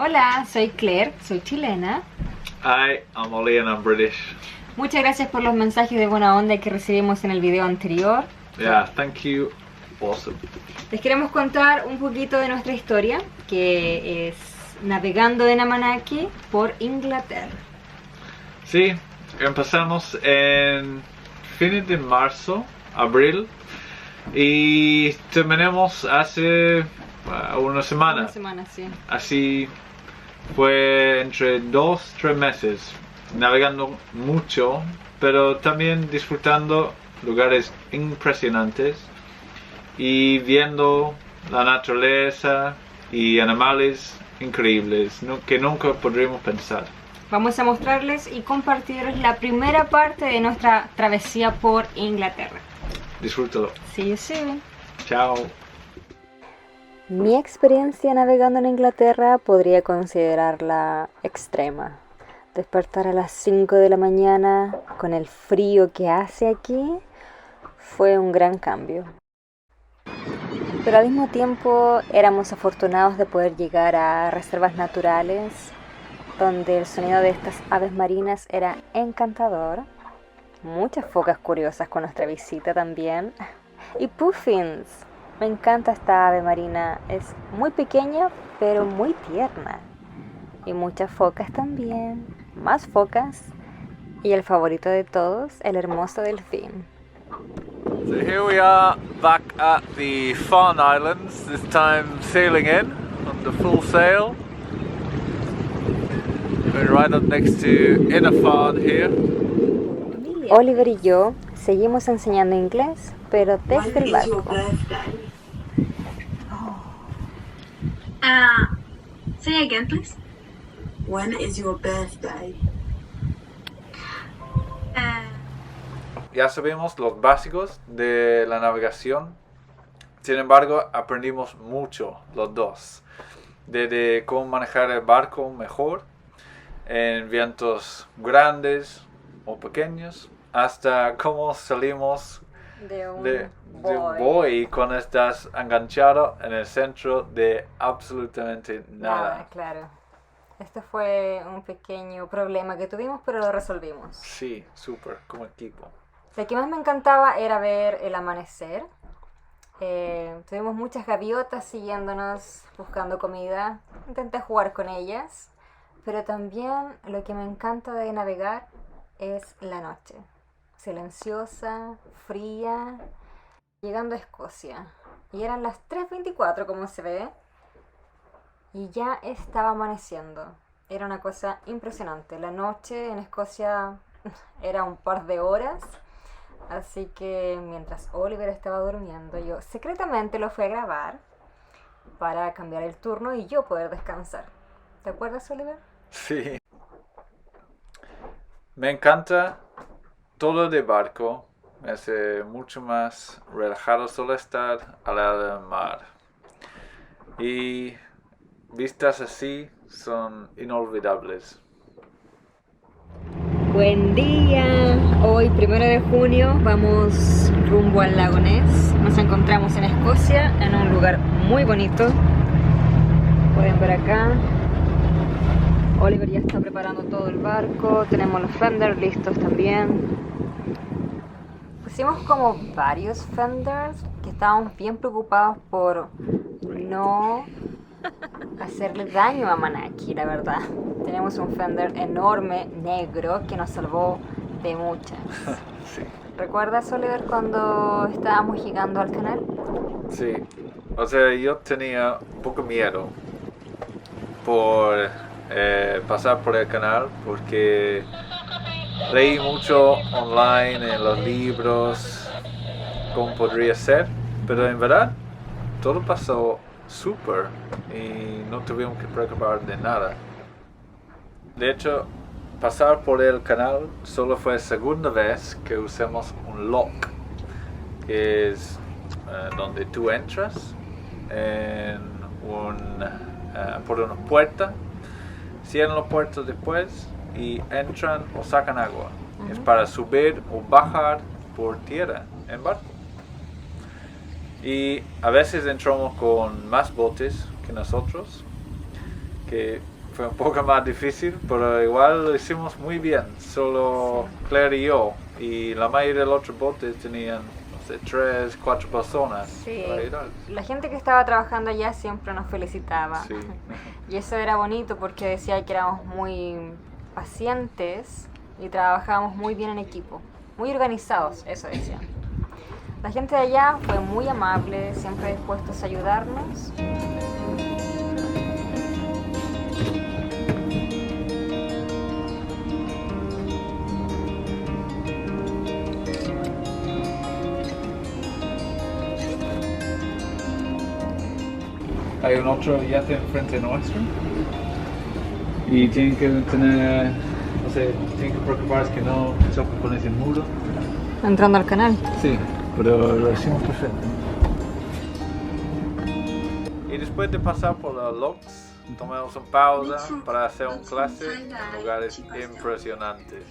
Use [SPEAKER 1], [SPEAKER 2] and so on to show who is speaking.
[SPEAKER 1] Hola, soy Claire, soy chilena.
[SPEAKER 2] Hi, I'm Ollie and I'm British.
[SPEAKER 1] Muchas gracias por los mensajes de buena onda que recibimos en el video anterior.
[SPEAKER 2] Yeah, thank you. Awesome.
[SPEAKER 1] Les queremos contar un poquito de nuestra historia, que es navegando en Amanaki por Inglaterra.
[SPEAKER 2] Sí, empezamos en fines de marzo, abril, y terminamos hace una semana.
[SPEAKER 1] Una semana, sí.
[SPEAKER 2] Así fue entre 2-3 meses, navegando mucho, pero también disfrutando lugares impresionantes y viendo la naturaleza y animales increíbles que nunca podríamos pensar.
[SPEAKER 1] Vamos a mostrarles y compartirles la primera parte de nuestra travesía por Inglaterra.
[SPEAKER 2] Disfrútalo.
[SPEAKER 1] See you soon.
[SPEAKER 2] Chao.
[SPEAKER 1] Mi experiencia navegando en Inglaterra podría considerarla extrema. Despertar a las 5 de la mañana con el frío que hace aquí fue un gran cambio. Pero al mismo tiempo éramos afortunados de poder llegar a reservas naturales donde el sonido de estas aves marinas era encantador. Muchas focas curiosas con nuestra visita también. Y puffins. Me encanta esta ave marina. Es muy pequeña pero muy tierna. Y muchas focas también. Más focas. Y el favorito de todos, el hermoso delfín.
[SPEAKER 2] So here we are back at the Farne Islands, this time sailing in under full sail. We're right up next to Inner Farne here.
[SPEAKER 1] Oliver y yo seguimos enseñando inglés, pero desde el barco.
[SPEAKER 3] Say again, please.
[SPEAKER 4] When is your birthday?
[SPEAKER 2] Ya sabemos los básicos de la navegación, sin embargo aprendimos mucho los dos, desde cómo manejar el barco mejor en vientos grandes o pequeños, hasta cómo salimos de un buoy cuando estás enganchado en el centro de absolutamente nada.
[SPEAKER 1] Claro. Este fue un pequeño problema que tuvimos, pero lo resolvimos.
[SPEAKER 2] Sí, súper, como equipo.
[SPEAKER 1] Lo que más me encantaba era ver el amanecer. Tuvimos muchas gaviotas siguiéndonos, buscando comida. Intenté jugar con ellas. Pero también lo que me encanta de navegar es la noche. Silenciosa, fría. Llegando a Escocia. Y eran las 3:24 como se ve. Y ya estaba amaneciendo. Era una cosa impresionante. La noche en Escocia era un par de horas. Así que mientras Oliver estaba durmiendo, yo secretamente lo fui a grabar para cambiar el turno y yo poder descansar. ¿Te acuerdas, Oliver?
[SPEAKER 2] Sí. Me encanta todo de barco. Me hace mucho más relajado solo estar al lado del mar. Y vistas así son inolvidables.
[SPEAKER 1] Buen día. Hoy, 1 de junio, vamos rumbo al lago Ness. Nos encontramos en Escocia, en un lugar muy bonito. Pueden ver acá. Oliver ya está preparando todo el barco. Tenemos los fenders listos también. Pusimos como varios fenders que estábamos bien preocupados por no hacerle daño a Amanaki, la verdad. Tenemos un fender enorme, negro, que nos salvó de muchas.
[SPEAKER 2] Sí.
[SPEAKER 1] ¿Recuerdas, Oliver, cuando estábamos llegando al canal?
[SPEAKER 2] Sí. O sea, yo tenía un poco miedo por pasar por el canal porque leí mucho online en los libros cómo podría ser, pero en verdad todo pasó súper y no tuvimos que preocupar de nada. De hecho, pasar por el canal solo fue la segunda vez que usamos un lock, que es donde tú entras por una puerta, cierran la puerta después y entran o sacan agua. Es para subir o bajar por tierra en barco. Y a veces entramos con más botes que nosotros, que fue un poco más difícil, pero igual lo hicimos muy bien, solo Claire y yo. Y la mayoría de los otros botes tenían, no sé, 3, 4 personas
[SPEAKER 1] Sí,
[SPEAKER 2] para ayudar.
[SPEAKER 1] la gente que estaba trabajando allá siempre nos felicitaba.
[SPEAKER 2] Sí.
[SPEAKER 1] Y eso era bonito porque decía que éramos muy pacientes y trabajábamos muy bien en equipo, muy organizados, eso decían. La gente de allá fue muy amable, siempre dispuestos a ayudarnos.
[SPEAKER 2] Hay un otro yate enfrente nuestro y tienen que tener, no sé, tienen que preocuparse que no choquen con ese muro.
[SPEAKER 1] Entrando al canal.
[SPEAKER 2] Sí, pero lo hicimos perfecto. Y después de pasar por los locks, tomamos una pausa para hacer un clase en lugares impresionantes.